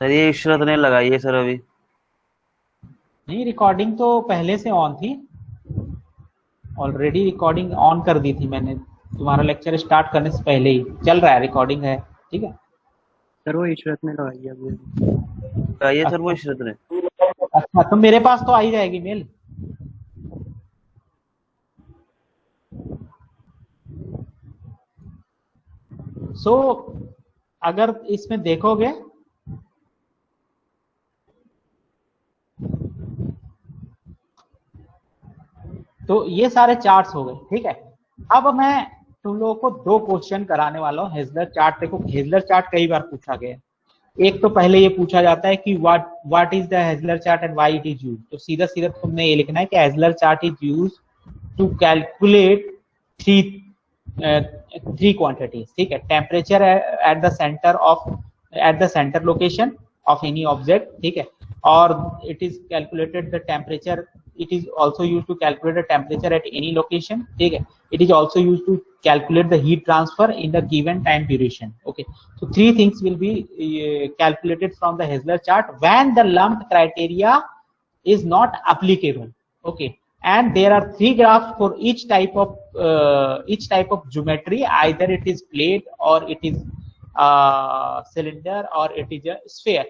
Sir ये इशरत ने लगाई है सर अभी। नहीं, रिकॉर्डिंग तो पहले से ऑन थी। ऑलरेडी रिकॉर्डिंग ऑन कर दी थी मैंने, तुम्हारा लेक्चर स्टार्ट करने से पहले ही चल रहा है, रिकॉर्डिंग है। ठीक है। सर वो इशरत ने लगाई है अभी। लगाई है सर वो अच्छा इशरत ने। अच्छा, तो मेरे पास तो आ ही जाएगी मेल। सो अगर इसमें देखोगे तो ये सारे चार्ट्स हो गए। ठीक है। अब मैं तुम लोगों को दो क्वेश्चन कराने वाला हूँ हेजलर चार्ट। देखो हेजलर चार्ट कई बार पूछा गया है। एक तो पहले ये पूछा जाता है कि what is the Heisler chart and why it is used. तो सीधा सीधा तुमने ये लिखना है कि Heisler chart is used to calculate three three quantities. ठीक है। Temperature at the centre of at the centre location of any object. ठीक है। और it is calculated the temperature, it is also used to calculate the temperature at any location. ठीक है। It is also used to calculate the heat transfer in the given time duration. Okay, so three things will be calculated from the Heizler chart when the lumped criteria is not applicable. Okay, and there are three graphs for each type of geometry, either it is plate or it is cylinder or it is a sphere.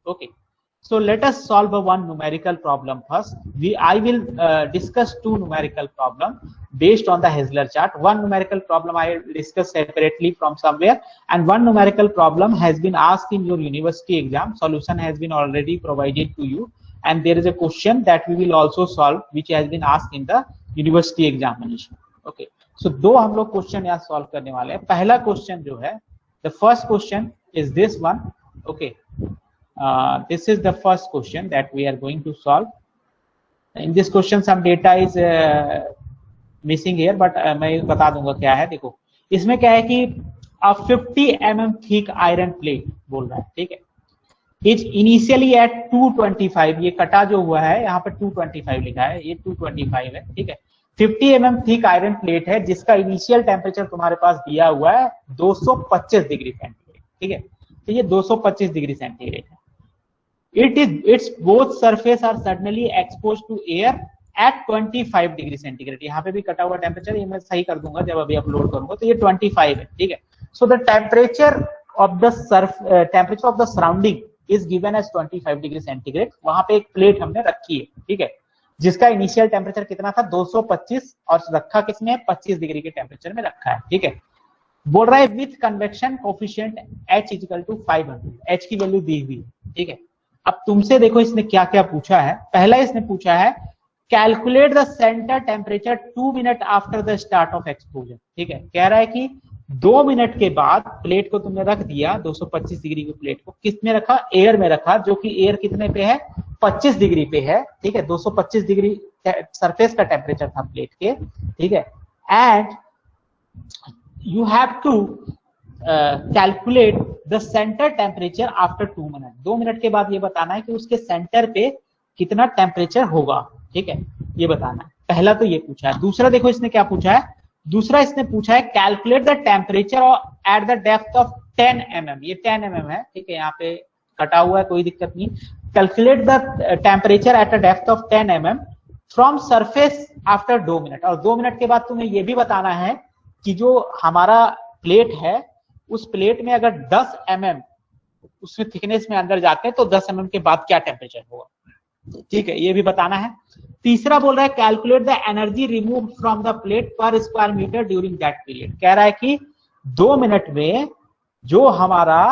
Okay, so let us solve one numerical problem first. I will discuss two numerical problems based on the Heizler chart. One numerical problem I will discuss separately from somewhere, and one numerical problem has been asked in your university exam. Solution has been already provided to you, and there is a question that we will also solve which has been asked in the university examination. Okay, so दो हम लोग question यहाँ solve करने वाले हैं। पहला question जो है, the first question is this one. Okay, this is the first question that we are going to solve. In this question some data is missing here, but मैं बता दूंगा क्या है। देखो इसमें क्या है कि 50 mm thick iron plate बोल रहा है। ठीक है। इज इनिशियली एट 225, ये कटा जो हुआ है यहाँ पर 225 लिखा है, ये 225 है। ठीक है। 50 mm थिक आयरन प्लेट है जिसका इनिशियल टेम्परेचर तुम्हारे पास दिया हुआ है 225 डिग्री सेंटीग्रेड। ठीक है। तो ये 225 डिग्री सेंटीग्रेड है। its both surface are suddenly exposed to air at 25 degree centigrade. यहाँ पे भी कटा हुआ टेम्परेचर, ये मैं सही कर दूंगा जब अभी अपलोड करूंगा। तो ये 25 है। ठीक है। So the temperature of the surrounding is given as 25 degree centigrade. वहां पे एक प्लेट हमने रखी है। ठीक है। जिसका इनिशियल टेम्परेचर कितना था 225, और रखा किसमें 25 डिग्री के टेम्परेचर में रखा है। ठीक है। बोल रहा है with convection coefficient H equal to 500, H की वैल्यू दी हुई है। ठीक है। अब तुमसे देखो इसने क्या क्या पूछा है। पहला इसने पूछा है calculate the centre temperature 2 minute after the start of exposure. ठीक है। कह रहा है कि 2 मिनट के बाद प्लेट को तुमने रख दिया 225 डिग्री की प्लेट को, किस में रखा, एयर में रखा, जो कि एयर कितने पे है 25 डिग्री पे है। ठीक है। 225 डिग्री सरफेस का टेम्परेचर था प्लेट के। ठीक है। And you have to calculate the centre temperature after 2 minute. 2 minute के बाद ये बताना है कि उसके सेंटर पे कितना टेम्परेचर होगा। ठीक है। ये बताना है। पहला तो ये पूछा है। दूसरा देखो इसने क्या पूछा है। दूसरा इसने पूछा है calculate the temperature at the depth of 10 mm। ये 10 mm है। ठीक है। यहाँ पे कटा हुआ है, कोई दिक्कत नहीं। Calculate the temperature at the depth of 10 mm from surface after 2 minute. और 2 मिनट के बाद तुम्हें ये भी बताना है कि जो हमारा प्लेट है उस प्लेट में अगर 10 mm उसमें थिकनेस में अंदर जाते हैं तो 10 mm के बाद क्या टेम्परेचर होगा। ठीक है। ये भी बताना है। तीसरा बोल रहा है calculate the energy remove from the plate per square metre during that period. कह रहा है कि 2 मिनट में जो हमारा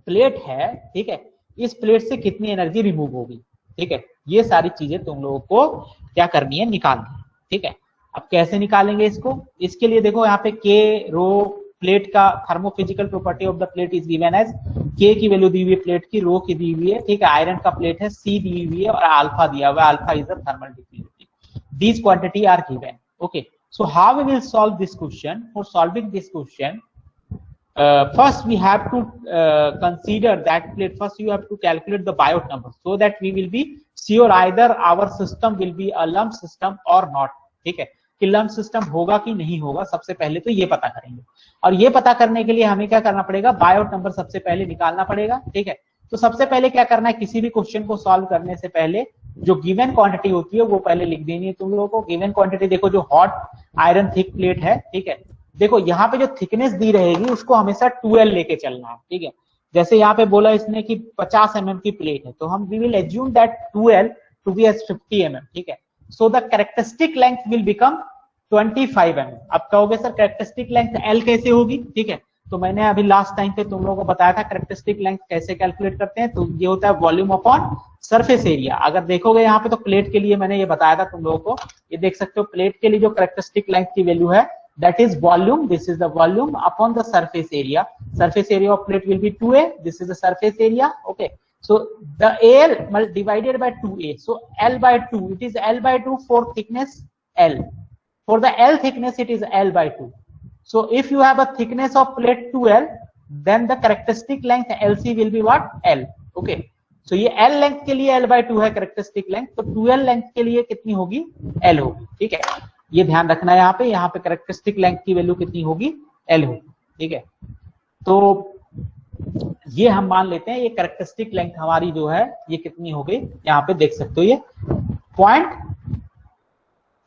प्लेट है, ठीक है, इस प्लेट से कितनी एनर्जी रिमूव होगी। ठीक है। ये सारी चीजें तुम लोगों को क्या करनी है, निकालनी है। ठीक है। अब कैसे निकालेंगे इसको, इसके लिए देखो यहाँ पे के रो प्लेट का thermophysical property of the plate is given as, K की वैल्यू दी हुई है प्लेट की, रो की दी हुई है। ठीक है। आयरन का प्लेट है, सी दी हुई है और अल्फा दिया हुआ है। Alpha is the thermal diffusivity. These quantity are given. Okay, so how we will solve this question. For solving this question first we have to consider that plate. First you have to calculate the Biot number so that we will be sure either our system will be a lump system or not. ठीक है। कि lump system होगा कि नहीं होगा, सबसे पहले तो ये पता करेंगे। और ये पता करने के लिए हमें क्या करना पड़ेगा, बायोट नंबर सबसे पहले निकालना पड़ेगा, ठीक है। तो सबसे पहले क्या करना है, किसी भी क्वेश्चन को सॉल्व करने से पहले जो गिवन क्वांटिटी होती है वो पहले लिख देनी है तुम लोगों को। गिवन क्वांटिटी देखो, जो हॉट आयरन थिक प्लेट है, ठीक है, देखो यहाँ पे जो थिकनेस दी रहेगी उसको हमेशा 2L लेके चलना है, ठीक है। जैसे यहाँ पे बोला इसने कि 50 mm की प्लेट है, तो हम we will assume that 2L to be as 50 mm, ठीक है। So the characteristic length will become 25 mm। अब कहोगे सर कैरेक्टरिस्टिक लेंथ L कैसे होगी, ठीक है। तो मैंने अभी लास्ट टाइम पे तुम लोगों को बताया था कैरेक्टरिस्टिक लेंथ कैसे कैलकुलेट करते हैं। तो ये होता है वॉल्यूम अपॉन सरफेस एरिया। अगर देखोगे यहाँ पे तो प्लेट के लिए मैंने ये बताया था तुम लोगों को, ये देख सकते हो प्लेट के लिए जो कैरेक्टरिस्टिक लेंथ की वैल्यू है that is volume, this is the volume upon the surface area. Surface area of plate will be 2A, this is the surface area, okay. So the AL divided by 2A, so L by 2, it is L by 2 for thickness L. For the L thickness it is L by 2. So if you have a thickness of plate 2L, then the characteristic length LC will be what, L, okay. So ये L length के लिए L by 2 है characteristic length, तो 2L length के लिए कितनी होगी, L होगी, ठीक है। ये ध्यान रखना है यहाँ पे कैरेक्टरिस्टिक लेंथ की वैल्यू कितनी होगी, L होगी, ठीक है। तो ये हम मान लेते हैं ये कैरेक्टरिस्टिक लेंथ हमारी जो है ये कितनी हो गई, यहाँ पे देख सकते हो ये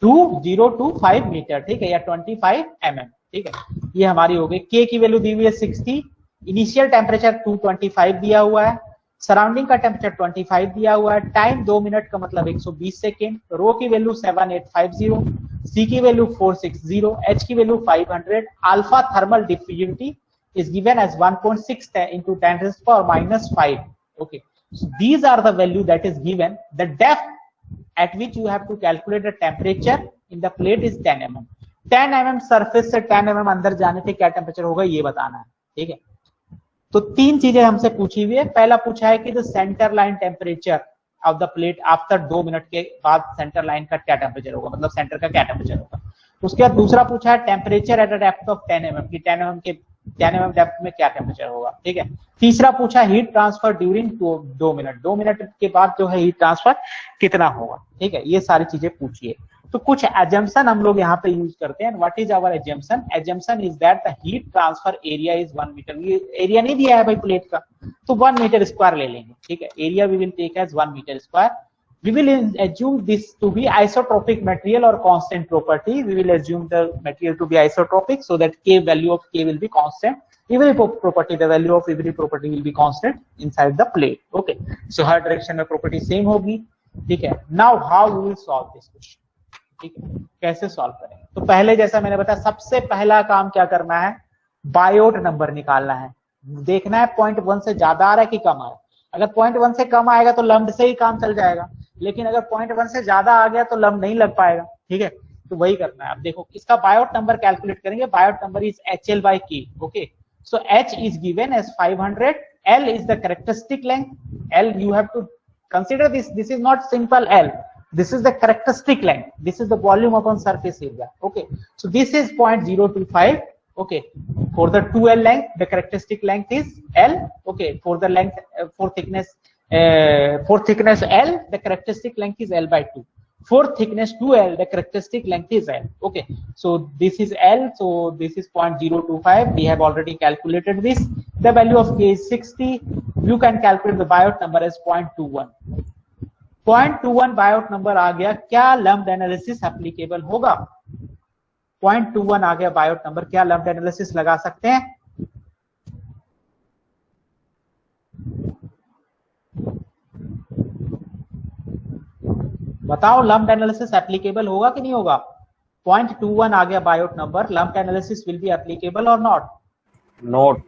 0.2025 मीटर, ठीक है, या 25 mm, ठीक है। ये हमारी हो गई। K की वैल्यू दी हुई है 60, इनिशियल टेम्परेचर 225 दिया हुआ है, सराउंडिंग का टेम्परेचर 25 दिया हुआ है, टाइम 2 मिनट का मतलब 120 सेकेंड, रो की वैल्यू 7850, सी की वैल्यू 460, एच की value 500, alpha thermal diffusivity is given as 1.6 into 10 raised to power minus 5, okay. So these are the value that is given. The depth at which you have to calculate the temperature in the plate is 10 mm. 10 mm surface से 10 mm अंदर जाने से क्या temperature होगा ये बताना है, ठीक है। तो तीन चीजें हमसे पूछी हुई है। पहला पूछा है कि the centre line temperature of the plate after 2 minute के बाद सेंटर लाइन का क्या टेम्परेचर होगा, मतलब सेंटर का क्या टेम्परेचर होगा। उसके बाद दूसरा पूछा है temperature at a depth of 10 mm की 10 mm डेप्थ में क्या टेम्परेचर होगा, ठीक है। तीसरा पूछा heat transfer during 2 minute, 2 minute के बाद जो है हीट ट्रांसफर कितना होगा, ठीक है। ये सारी चीजें पूछी है। तो कुछ एजम्पशन हम लोग यहाँ पे यूज करते हैं। What is our assumption, assumption is that the heat transfer area is 1 metre. ये एरिया नहीं दिया है भाई प्लेट का, तो 1 मीटर स्क्वायर ले लेंगे, ठीक है। Area we will take as 1 metre square. We will assume this to be isotropic material or constant property. We will assume the material to be isotropic so that K value of K will be constant. Every property, the value of every property will be constant inside the plate. Okay. So her direction में property same होगी, ठीक है। Now how we will solve this question? ठीक है, कैसे solve करेंगे। तो पहले जैसा मैंने बताया सबसे पहला काम क्या करना है, बायोट नंबर निकालना है। देखना है 0.1 से ज्यादा आ रहा है कि कम आ रहा है। अगर 0.1 से कम आएगा तो लम्ब से ही काम चल जाएगा, लेकिन अगर 0.1 से ज्यादा आ गया तो लम्ब नहीं लग पाएगा, ठीक है। तो वही करना है। अब देखो इसका बायोट नंबर कैलकुलेट करेंगे। Biot number is HL by K, okay. So H is given as 500, L is the characteristic length. L you have to consider this is not simple L, this is the characteristic length, this is the volume upon surface area, okay. So this is 0.025, okay. For the 2L length the characteristic length is L, okay. For the length for thickness L the characteristic length is L by 2. For thickness 2L the characteristic length is L, okay. So this is L, so this is 0.025. We have already calculated this. The value of K is 60. You can calculate the Biot number as 0.21. 0.21 Biot number आ गया। क्या lumped analysis applicable होगा, 0.21 आ गया Biot number, क्या lumped analysis लगा सकते हैं। बताओ lumped analysis applicable होगा कि नहीं होगा। 0.21 आ गया Biot number, lumped analysis will be applicable और not,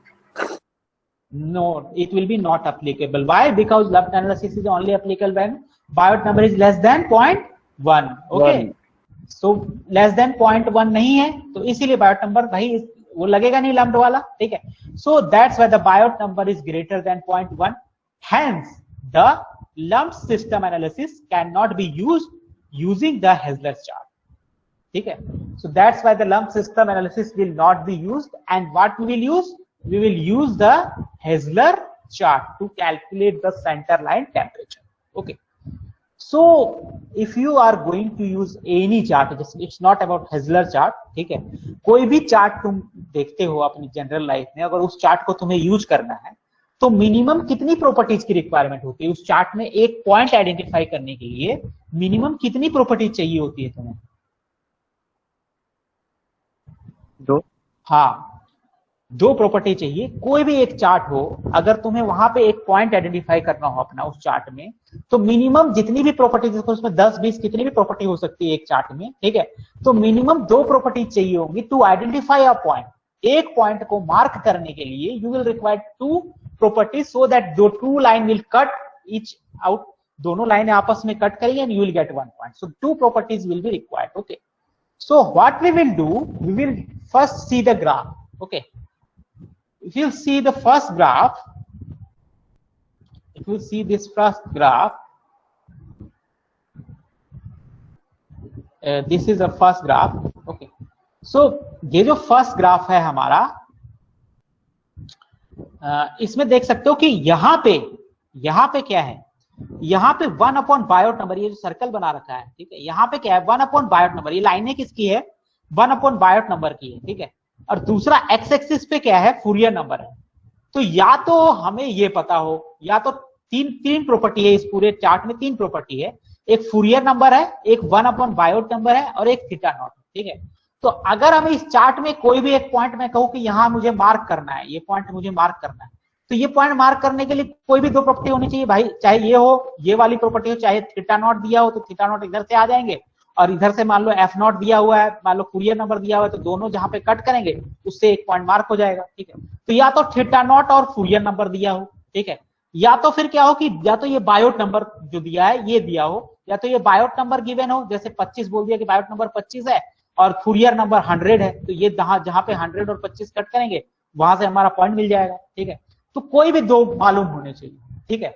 no, it will be not applicable. Why? Because lumped analysis is only applicable when biot number is less than 0.1, okay. So less than 0.1 नहीं है, तो इसीलिए biot number भाई वो लगेगा नहीं lumped वाला, ठीक है। So that's why the biot number is greater than 0.1. Hence the lumped system analysis cannot be used using the Hassler chart, ठीक है। So that's why the lumped system analysis will not be used, and what we will use? We will use the Hassler chart to calculate the center line temperature, okay. So if you are going to use any chart, it's not about Heisler chart, ठीक है, कोई भी chart तुम देखते हो अपनी general life में, अगर उस चार्ट को तुम्हें यूज करना है तो मिनिमम कितनी प्रॉपर्टीज की रिक्वायरमेंट होती है उस चार्ट में? एक पॉइंट आइडेंटिफाई करने के लिए मिनिमम कितनी प्रॉपर्टीज चाहिए होती है तुम्हें? 2। हाँ, 2 प्रॉपर्टी चाहिए। कोई भी एक चार्ट हो, अगर तुम्हें वहां पे एक पॉइंट आइडेंटिफाई करना हो अपना उस चार्ट में, तो मिनिमम जितनी भी प्रॉपर्टी, उसमें 10-20 कितनी भी प्रॉपर्टी हो सकती है एक चार्ट में, ठीक है, तो मिनिमम 2 प्रॉपर्टी चाहिए होंगी टू आइडेंटिफाई अ पॉइंट। एक पॉइंट को मार्क करने के लिए you will require 2 properties so that दो 2 line will cut each out, दोनों लाइन आपस में कट करेंगे and you will gate 1 point. So 2 properties will be required. Okay, so what we will do, we will first see the graph. Okay, if you see the first graph, if you see this first graph, this is the first graph. Okay, so ये जो first graph है हमारा, इसमें देख सकते हो कि यहाँ पे क्या है, यहाँ पे 1 अपॉन बायोट नंबर, ये जो सर्कल बना रखा है, ठीक है, यहाँ पे क्या है 1 अपॉन बायोट नंबर, ये लाइनें किसकी है 1 अपॉन बायोट नंबर की है, ठीक है, और दूसरा एक्स एक्सिस पे क्या है फूरियर नंबर है। तो या तो हमें ये पता हो, या तो तीन प्रॉपर्टी है इस पूरे चार्ट में, 3 प्रॉपर्टी है, एक फूरियर नंबर है, एक 1 अपॉन बायोट नंबर है और एक थीटा नॉट, ठीक है। तो अगर हमें इस चार्ट में कोई भी एक पॉइंट में कहूं कि यहां मुझे मार्क करना है, ये पॉइंट मुझे मार्क करना है, तो ये पॉइंट मार्क करने के लिए कोई भी 2 प्रॉपर्टी होनी चाहिए भाई, चाहे ये हो, ये वाली प्रॉपर्टी हो, चाहे थीटा नॉट दिया हो तो थीटा नॉट इधर से आ जाएंगे, और इधर से मान लो एफ नॉट दिया हुआ है, मान लो फूरियर नंबर दिया हुआ है, तो दोनों जहां पे कट करेंगे उससे एक पॉइंट मार्क हो जाएगा, ठीक है। तो या तो थीटा नॉट और फूरियर नंबर दिया हो, ठीक है, या तो फिर क्या हो कि या तो ये बायोट नंबर जो दिया है ये दिया हो, या तो ये बायोट नंबर गिवन हो, जैसे 25 बोल दिया कि बायोट नंबर 25 है और फूरियर नंबर 100 है, तो ये जहां पे 100 और 25 कट करेंगे वहां से हमारा पॉइंट मिल जाएगा, ठीक है। तो कोई भी 2 मालूम होने चाहिए, ठीक है।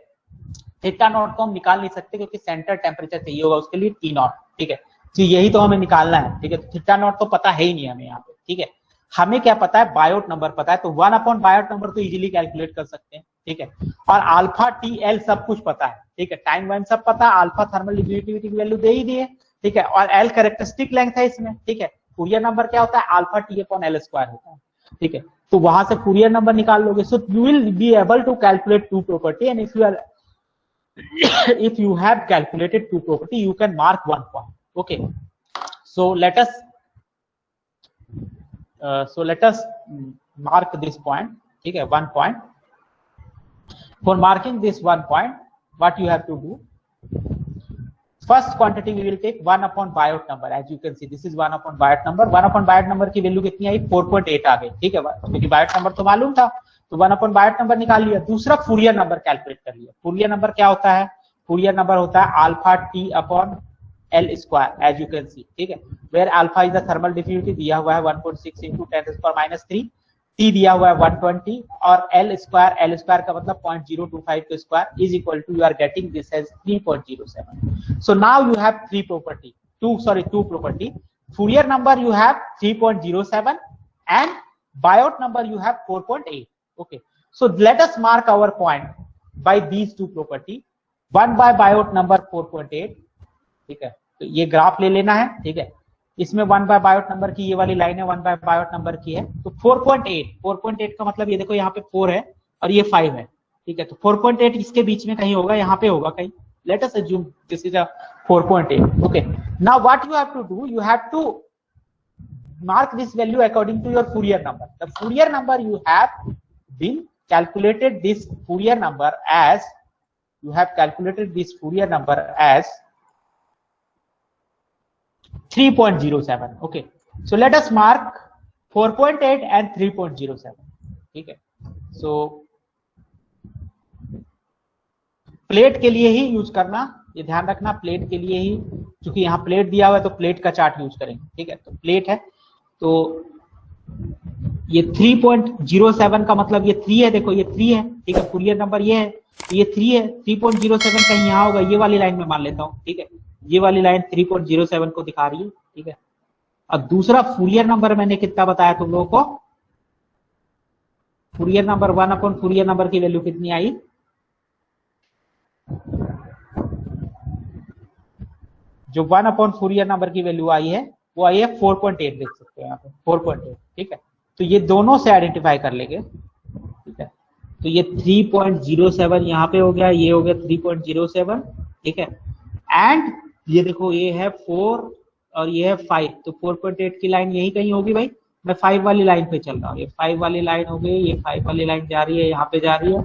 थीटा नॉट को हम निकाल नहीं सकते क्योंकि सेंटर टेम्परेचर चाहिए होगा उसके लिए टी नॉट, ठीक है, तो यही तो हमें निकालना है, ठीक है। तो थीटा नॉट तो पता है ही नहीं हमें यहाँ पे, ठीक है। हमें क्या पता है, बायोट नंबर पता है, तो 1 अपॉन बायोट नंबर तो इजीली कैलकुलेट कर सकते हैं, ठीक है। और अल्फा टी एल सब कुछ पता है, ठीक है, टाइम वन सब पता है, अल्फा थर्मल डिफ्यूजिविटी की वैल्यू दे ही दिए, ठीक है, और एल कैरेक्टरिस्टिक लेंथ है इसमें, ठीक है। फूरियर नंबर क्या होता है, alpha T upon L square होता है, ठीक है। तो वहां से फूरियर नंबर निकाल लोगे, so you will be able to calculate 2 property, and if you have calculated 2 property you can mark 1 point. Okay, so let us mark this point, ठीक है, 1 point. For marking this 1 point, what you have to do, first quantity we will take 1 upon Biot number, as you can see this is 1 upon Biot number. 1 upon Biot number की value कितनी आई, 4.8 आ गई, ठीक है, क्योंकि Biot number तो मालूम था, तो 1 upon बायोट नंबर निकाल लिया। दूसरा फूरियर नंबर कैलकुलेट कर लिया। फूरियर नंबर क्या होता है, फूरियर नंबर होता है alpha T upon L square, as you can see, ठीक है, where alpha is the thermal diffusivity दिया हुआ है 1.6 into 10⁻³ टी दिया हुआ है 120 और एल स्क्वायर का मतलब 0.025 के square is equal to, you are getting this as 3.07। So now you have 2 property, Fourier number you have 3.07 and Biot number you have 4.8. Okay, so let us mark our point by these 2 property, 1 by Biot number 4.8, ठीक है। तो ये graph ले लेना है, ठीक है, इसमें 1 by बायोट नंबर की ये वाली लाइन है, 1 by बायोट नंबर की है, तो 4.8 का मतलब ये देखो यहाँ पे 4 है और ये 5 है, ठीक है, तो 4.8 इसके बीच में कहीं होगा, यहाँ पे होगा कहीं, let us assume this is a 4.8. Okay, now what you have to do, you have to mark this value according to your Fourier number. The Fourier number you have been calculated this Fourier number as, you have calculated this Fourier number as 3.07. Okay, so let us mark 4.8 and 3.07. ठीक है, so plate के लिए ही use करना, ये ध्यान रखना, plate के लिए ही, क्योंकि यहाँ प्लेट दिया हुआ है तो प्लेट का चार्ट यूज करेंगे, ठीक है। तो प्लेट है, तो ये 3.07 का मतलब ये 3 है, देखो ये 3 है, ठीक है, फूरियर नंबर ये है, ये 3 है, 3.07 कहीं यहाँ होगा, ये वाली लाइन में मान लेता हूँ, ठीक है, ये वाली लाइन 3.07 को दिखा रही है, ठीक है। और दूसरा फूरियर नंबर मैंने कितना बताया तुम लोगों को, Fourier number 1 upon Fourier number की वैल्यू कितनी आई, जो 1 फूरियर नंबर की वैल्यू आई है वो आई है 4.8, देख सकते हो यहाँ पे 4.8, ठीक है। तो ये दोनों से आइडेंटिफाई कर लेंगे, ठीक है। तो ये 3.07 यहाँ पे हो गया, ये हो गया 3.07, ठीक है। एंड ये देखो ये है 4 और ये है 5, तो 4.8 की लाइन यही कहीं होगी भाई। मैं 5 वाली लाइन पे चल रहा हूँ, ये 5 वाली लाइन हो गई, ये 5 वाली लाइन जा रही है, यहाँ पे जा रही है,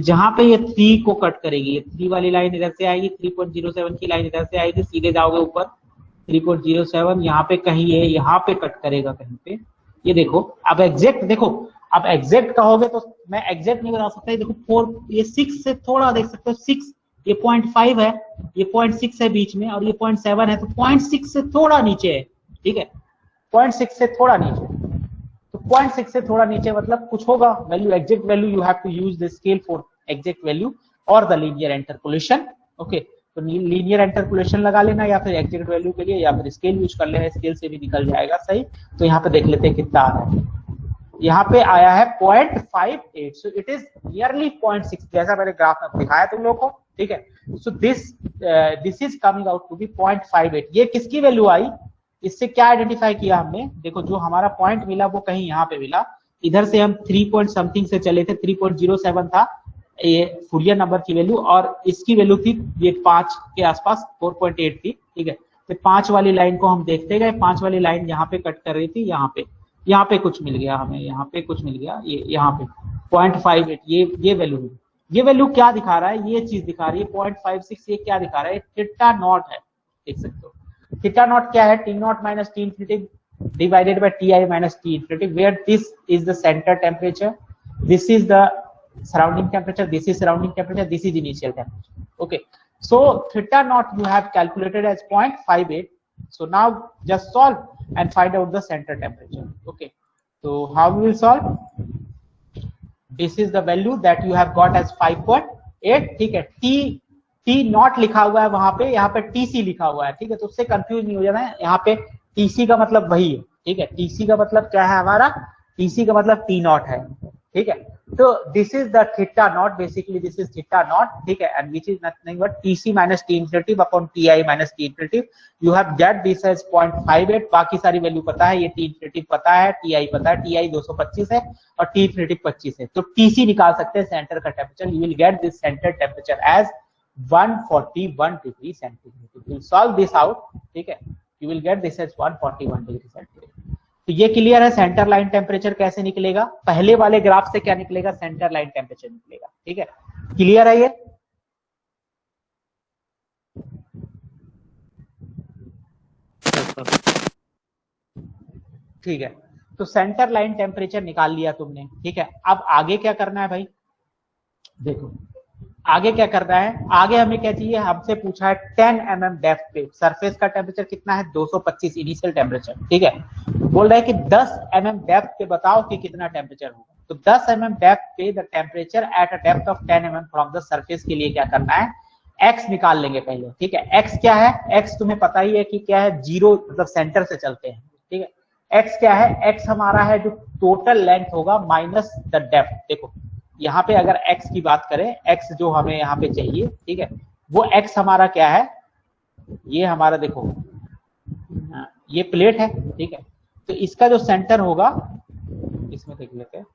जहां पे ये 3 को कट करेगी, ये 3 वाली लाइन इधर से आएगी, 3.07 की लाइन इधर से आएगी, सीधे जाओगे ऊपर 3.07, यहाँ पे कहीं ये यहाँ पे कट करेगा कहीं पे। ये देखो अब एग्जैक्ट देखो, अब एग्जैक्ट कहोगे तो मैं एग्जैक्ट नहीं बता सकता। ये देखो 4, ये 6 से थोड़ा देख सकते हो, 6, ये 0.5 है, ये 0.6 है बीच में, और ये 0.7 है, तो 0.6 से थोड़ा नीचे है, ठीक है। 0.6 से थोड़ा नीचे, तो 0.6 से थोड़ा नीचे मतलब कुछ होगा value, exact value. You have to use the scale for exact value और द लीनियर इंटरपोलेशन, ओके। तो लीनियर इंटरपोलेशन लगा लेना या फिर एग्जैक्ट वैल्यू के लिए, या फिर स्केल यूज कर लेना, स्केल से भी निकल जाएगा सही। तो यहाँ पे देख लेते हैं कितना आ रहा है। यहाँ पे आया है 0.58, सो इट इज नियरली 0.6, जैसा मैंने ग्राफ में दिखाया तुम लोग को, ठीक है। So this is coming out to be 0.58। ये किसकी वैल्यू आई, इससे क्या आइडेंटिफाई किया हमने, देखो जो हमारा पॉइंट मिला वो कहीं यहाँ पे मिला, इधर से हम 3 पॉइंट समथिंग से चले थे, 3.07 था ये फूरियर नंबर की वैल्यू, और इसकी वैल्यू थी ये 5 के आसपास 4.8 थी, ठीक है। तो 5 वाली लाइन को हम देखते गए, 5 वाली लाइन यहाँ पे कट कर रही थी, यहाँ पे कुछ मिल गया हमें, यहाँ पे कुछ मिल गया, ये यहाँ पे 0.58, ये वैल्यू, ये वैल्यू क्या दिखा रहा है, ये चीज दिखा रही है 0.56, ये क्या दिखा रहा है, थीटा नॉट है, देख सकते हो। थीटा नॉट क्या है, T not minus T infinity divided by Ti minus T infinity, where this is the center temperature, this is the surrounding temperature, this is surrounding temperature, this is initial temperature, okay. So theta naught you have calculated as 0.58. So now just solve and find out the center temperature, okay. So how we will solve, this is the value that you have got as 5.8, ठीक है। T not लिखा हुआ है वहां पे, यहाँ पे TC लिखा हुआ है, ठीक है। तो उससे कंफ्यूज नहीं हो जाना है, यहाँ पे टीसी का मतलब वही है, ठीक है। टीसी का मतलब क्या है हमारा, टीसी का मतलब टी नॉट है, ठीक है। तो this is the theta naught, basically this is theta naught, ठीक है। And which is nothing but TC minus T infinity upon TI minus T infinity. You have get this as 0.58, बाकी सारी value पता है, ये टी इन्फिनिटी पता है, TI पता है, टीआई 225 है और टी इन्फिनिटी 25 है। तो टीसी निकाल सकते हैं सेंटर का temperature, you will get this centre temperature as 141 degree centigrade. You will solve this out, ठीक है। You will get this as 141 degree centigrade. तो ये क्लियर है, सेंटर लाइन टेम्परेचर कैसे निकलेगा, पहले वाले ग्राफ से क्या निकलेगा, सेंटर लाइन टेम्परेचर निकलेगा, ठीक है। क्लियर है ये, ठीक है। तो सेंटर लाइन टेम्परेचर निकाल लिया तुमने, ठीक है। अब आगे क्या करना है भाई, देखो आगे क्या करना है, आगे हमें क्या चाहिए, हमसे पूछा है 10 mm डेप्थ पे सरफेस का टेम्परेचर कितना है, 225 इनिशियल टेम्परेचर, ठीक है। बोल रहा है कि 10 mm डेप्थ पे बताओ कि कितना टेम्परेचर होगा। तो 10 mm डेप्थ पे the temperature at a depth of 10 mm from the surface के लिए क्या करना है, एक्स निकाल लेंगे पहले, ठीक है। एक्स क्या है, एक्स तुम्हें पता ही है कि क्या है, जीरो मतलब सेंटर से चलते हैं, ठीक है। एक्स क्या है, एक्स हमारा है जो टोटल लेंथ होगा माइनस द डेप्थ। देखो यहाँ पे अगर x की बात करें, x जो हमें यहाँ पे चाहिए, ठीक है, वो x हमारा क्या है, ये हमारा देखो ये प्लेट है, ठीक है। तो इसका जो सेंटर होगा, इसमें देख लेते हैं,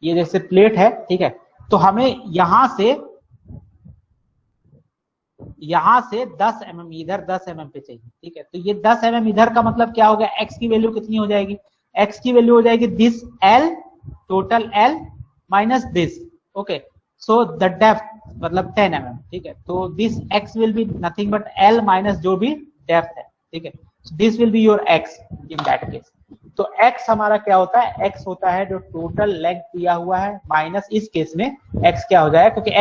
ये जैसे प्लेट है, ठीक है। तो हमें यहां से 10 mm इधर 10 mm पे चाहिए, ठीक है। तो ये 10 mm इधर का मतलब क्या होगा, x की वैल्यू कितनी हो जाएगी, x की वैल्यू हो जाएगी this l total l minus this, okay. So the depth मतलब 10 mm, ठीक है। तो this x will be nothing but l minus जो भी डेप्थ है, ठीक है। This will be your x in that case. तो x हमारा क्या होता है, x होता है जो टोटल लेंथ दिया हुआ है माइनस इस केस में x क्या हो जाएगा, क्योंकि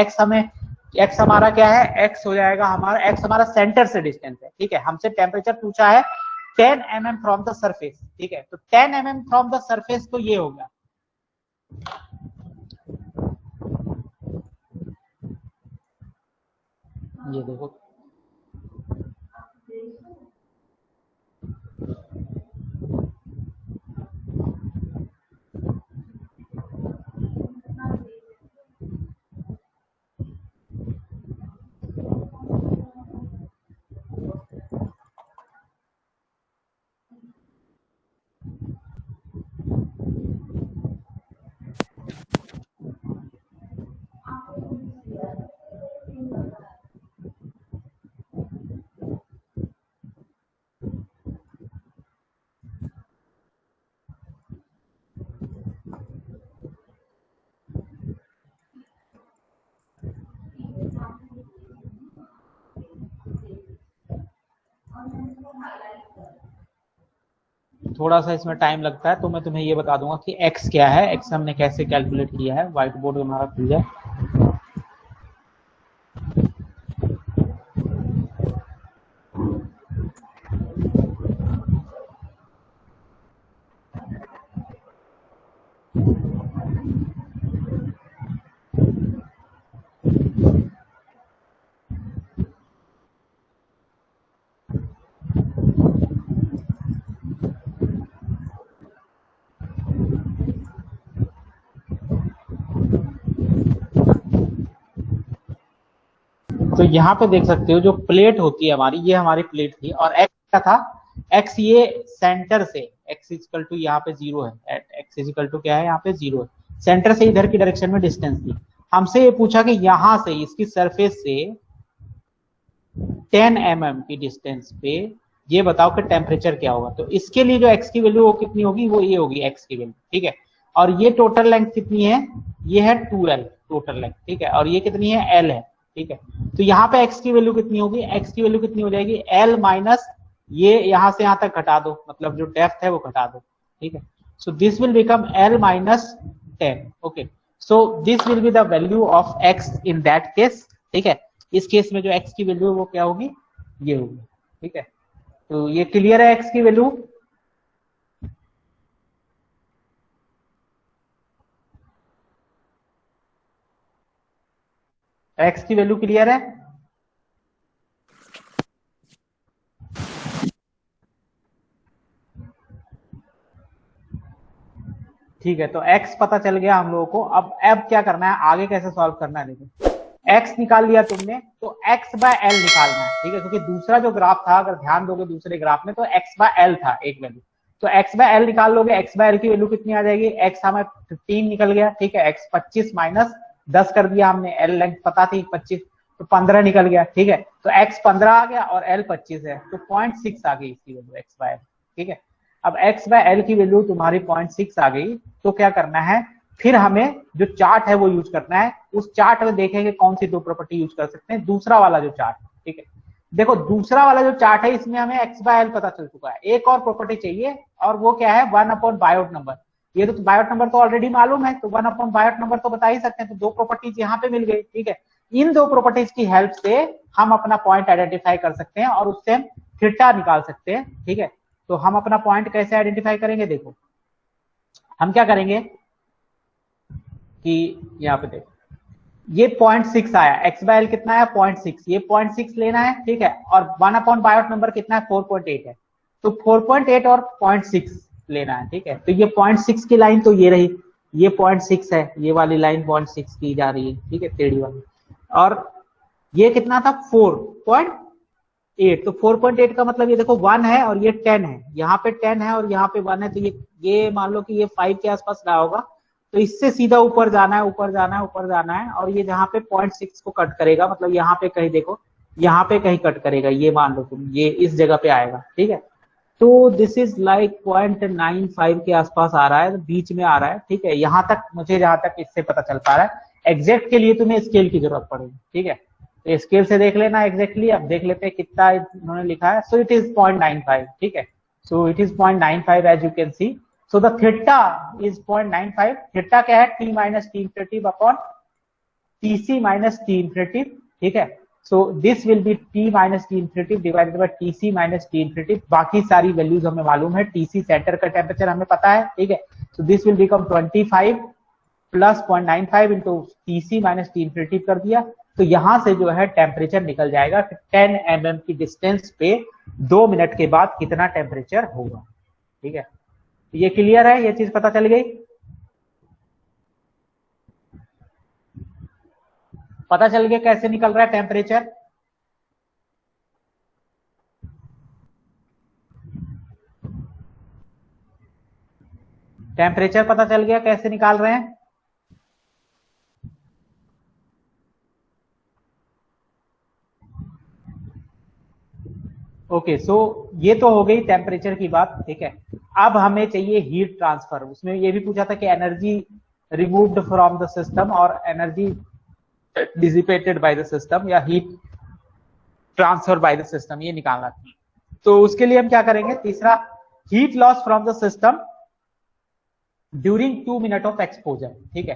x हमारा क्या है, x हो जाएगा हमारा, x हमारा सेंटर से डिस्टेंस है, ठीक है। हमसे टेम्परेचर पूछा है 10 mm फ्रॉम द सरफेस, ठीक है। तो 10 mm फ्रॉम द सरफेस तो ये होगा, ये देखो थोड़ा सा इसमें टाइम लगता है, तो मैं तुम्हें ये बता दूंगा कि x क्या है, x हमने कैसे कैलकुलेट किया है। व्हाइट बोर्ड हमारा खुल जाए। तो यहाँ पे देख सकते हो जो प्लेट होती है हमारी, ये हमारी प्लेट थी और x क्या था, x ये सेंटर से x इक्वल टू यहाँ पे 0 है, x इक्वल टू क्या है यहाँ पे 0 है, सेंटर से इधर की डायरेक्शन में डिस्टेंस थी। हमसे ये पूछा कि यहाँ से इसकी सरफेस से 10 mm की डिस्टेंस पे ये बताओ कि टेम्परेचर क्या होगा। तो इसके लिए जो x की वैल्यू वो कितनी होगी, वो ये होगी x की वैल्यू, ठीक है। और ये टोटल लेंथ कितनी है, ये है 2l टोटल लेंथ, ठीक है। और ये कितनी है, l है, ठीक है। तो यहाँ पे x की वैल्यू कितनी होगी, x की वैल्यू कितनी हो जाएगी, l माइनस ये यहाँ से यहाँ तक घटा दो, मतलब जो डेप्थ है वो घटा दो, ठीक है। So this will become l minus 10, okay. So this will be the value of x in that case, ठीक है। इस केस में जो x की वैल्यू है वो क्या होगी, ये होगी, ठीक है। तो ये क्लियर है x की वैल्यू। x की वैल्यू क्लियर है। ठीक है, तो x पता चल गया हम लोगों को। अब क्या करना है, आगे कैसे सॉल्व करना है, देखो x निकाल लिया तुमने, तो x बाय एल निकालना है, ठीक है। क्योंकि दूसरा जो ग्राफ था, अगर ध्यान दोगे दूसरे ग्राफ में, तो x बाय एल था एक वैल्यू, तो x बाय एल निकाल लोगे, x बाय एल की वैल्यू कितनी आ जाएगी, x हमें 15 निकल गया, ठीक है। x 25 माइनस 10 कर दिया हमने, l लेंथ पता थी 25, तो 15 निकल गया, ठीक है। तो x 15 आ गया और l 25 है, तो 0.6 आ गई इसकी वैल्यू x बाय एल, ठीक है। अब x बाय एल की वैल्यू तुम्हारी 0.6 आ गई, तो क्या करना है, फिर हमें जो चार्ट है वो यूज करना है। उस चार्ट में देखेंगे कौन सी दो प्रॉपर्टी यूज कर सकते हैं, दूसरा वाला जो चार्ट, ठीक है। देखो दूसरा वाला जो चार्ट है, इसमें हमें x बाय एल पता चल चुका है, एक और प्रॉपर्टी चाहिए, और वो क्या है, 1 अपॉन बायोट नंबर। ये तो बायोट नंबर तो ऑलरेडी मालूम है, तो 1 अपॉन बायोट नंबर तो बता ही सकते हैं। तो दो प्रॉपर्टीज यहाँ पे मिल गई, ठीक है। इन दो प्रॉपर्टीज की हेल्प से हम अपना पॉइंट आइडेंटिफाई कर सकते हैं और उससे हम थीटा निकाल सकते हैं, ठीक है। तो हम अपना पॉइंट कैसे आइडेंटिफाई करेंगे, देखो हम क्या करेंगे कि यहाँ पे देखो ये 0.6 आया, x बाय एल कितना है 0.6, ये 0.6 लेना है, ठीक है। और 1 अपॉन बायोट नंबर कितना है 4.8 है, तो 4.8 और 0.6 लेना है, ठीक है। तो ये 0.6 की लाइन तो ये रही, ये 0.6 है, ये वाली लाइन 0.6 की जा रही है, ठीक है, टेढ़ी वाली। और ये कितना था 4.8, तो 4.8 का मतलब ये देखो 1 है और ये 10 है, यहाँ पे 10 है और यहाँ पे 1 है, तो ये मान लो कि ये 5 के आसपास रहा होगा। तो इससे सीधा ऊपर जाना है, ऊपर जाना है, ऊपर जाना है, और ये जहाँ पे 0.6 को कट करेगा, मतलब यहाँ पे कहीं देखो, यहाँ पे कहीं कट करेगा, ये मान लो तुम, ये इस जगह पे आएगा, ठीक है। तो दिस इज लाइक 0.95 के आसपास आ रहा है, बीच में आ रहा है, ठीक है। यहाँ तक मुझे, जहां तक इससे पता चल पा रहा है। एग्जैक्ट के लिए तुम्हें स्केल की जरूरत पड़ेगी, ठीक है। तो स्केल से देख लेना एग्जैक्टली। अब देख लेते हैं कितना इन्होंने लिखा है। सो इट इज 0.95, ठीक है। So it is 0.95 as you can see. So the theta is 0.95. Theta क्या है, t minus t infinitive upon tc minus t infinitive, ठीक है। So this will be t minus t infinitive divided by tc minus t infinitive. बाकी सारी values हमें मालूम है, tc centre का टेम्परेचर हमें पता है, ठीक है। So this will become 25 plus 0.95 into tc minus t infinitive कर दिया। तो यहां से जो है टेम्परेचर निकल जाएगा कि 10 mm की डिस्टेंस पे 2 मिनट के बाद कितना टेम्परेचर होगा, ठीक है। ये क्लियर है, ये चीज पता चल गई। पता चल गया कैसे निकल रहा है टेम्परेचर। टेम्परेचर पता चल गया कैसे निकाल रहे हैं। ओके, सो ये तो हो गई टेम्परेचर की बात, ठीक है। अब हमें चाहिए हीट ट्रांसफर। उसमें ये भी पूछा था कि energy removed from the system और energy dissipated by the system या heat transfer by the system, ये निकालना था। तो उसके लिए हम क्या करेंगे, तीसरा heat loss from the system during 2 minute of exposure, ठीक है।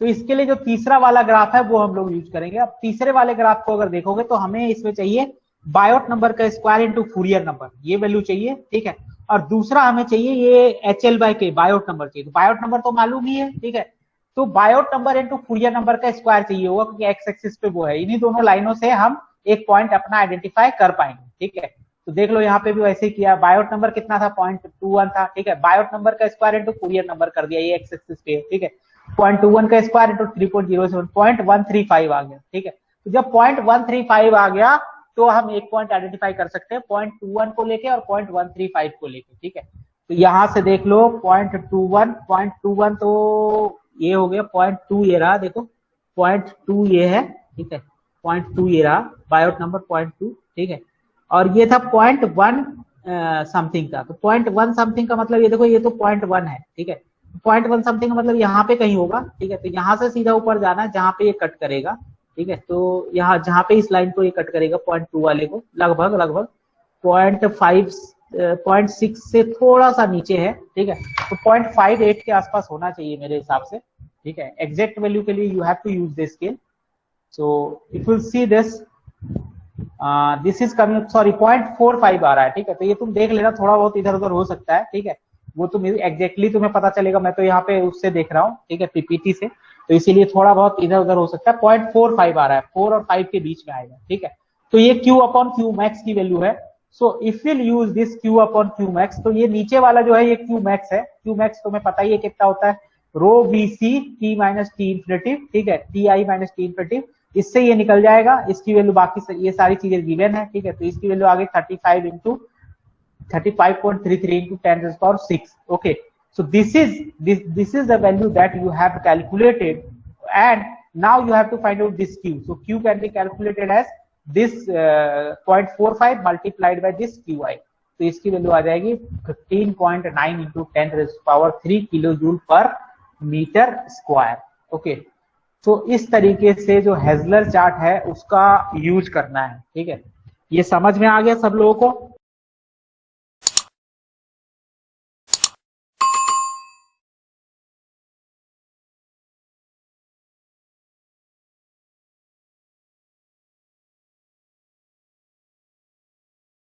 तो इसके लिए जो तीसरा वाला ग्राफ है वो हम लोग यूज करेंगे। अब तीसरे वाले ग्राफ को अगर देखोगे तो हमें इसमें चाहिए बायोट नंबर का स्क्वायर इंटू फूरियर नंबर, ये वैल्यू चाहिए, ठीक है। और दूसरा हमें चाहिए ये HL/K बायोट नंबर चाहिए। तो बायोट नंबर तो मालूम ही है, ठीक है। तो Biot number into Fourier number का स्क्वायर चाहिए होगा, क्योंकि एक्स एक्सिस पे वो है। इन्हीं दोनों लाइनों से हम एक पॉइंट अपना आइडेंटिफाई कर पाएंगे, ठीक है। तो देख लो यहाँ पे भी वैसे ही किया। बायोट नंबर कितना था, 0.21 था, ठीक है। बायोट नंबर का स्क्वायर इंटू फूरियर नंबर कर दिया, ये एक्स एक्सिस पे, ठीक है। 0.21 का स्क्वायर इंटू 3.07 0.135 आ गया, ठीक है। तो जब 0.135 आ गया तो हम एक पॉइंट आइडेंटिफाई कर सकते हैं 0.21 को लेके और 0.135 को लेके, ठीक है। तो यहां से देख लो 0.21 तो ये हो गया, 0.2 ये रहा, देखो 0.2 ये है, ठीक है। 0.2 ये रहा बायोट नंबर 0.2, ठीक है। और ये था 0.1 समथिंग का। तो 0.1 समथिंग का मतलब ये देखो, ये तो 0.1 है, ठीक है। 0.1 समथिंग का मतलब यहाँ पे कहीं होगा, ठीक है। तो यहाँ से सीधा ऊपर जाना है जहां पे ये कट करेगा, ठीक है। तो यहाँ जहां पे इस लाइन को ये कट करेगा 0.2 वाले को, लगभग 0.6 से थोड़ा सा नीचे है, ठीक है। तो 0.58 के आसपास होना चाहिए मेरे हिसाब से, ठीक है। एग्जैक्ट वैल्यू के लिए you have to use this scale. So if you see this this is coming, sorry 0.45 आ रहा है, ठीक है। तो ये तुम देख लेना, थोड़ा बहुत इधर उधर हो सकता है, ठीक है। वो तुम एग्जैक्टली तुम्हें पता चलेगा, मैं तो यहाँ पे उससे देख रहा हूँ, ठीक है, पीपीटी से, तो इसीलिए थोड़ा बहुत इधर उधर हो सकता है। 0.45 आ रहा है, 4 और 5 के बीच में आएगा, ठीक है। तो ये Q अपॉन Q मैक्स की वैल्यू है। So if will use this Q upon Q max, तो ये नीचे वाला जो है ये Q मैक्स है। Q मैक्स तुम्हें पता ही है कितना होता है, रो BC T minus T infinitive, ठीक है, TI माइनस टी इन्फिनिटिव। इससे ये निकल जाएगा, इसकी वैल्यू बाकी ये सारी चीजें गिवन है, ठीक है। तो इसकी वैल्यू आगे 35.33 into 10⁶ okay। so this is the value that you have calculated, and now you have to find out this Q. So Q can be calculated as this 0.45 multiplied by this QI। तो इसकी value आ जाएगी 15.9 into 10⁻³ kilo joule पर metre square, okay. तो इस तरीके से जो हेजलर चार्ट है उसका यूज करना है, ठीक है। ये समझ में आ गया सब लोगों को?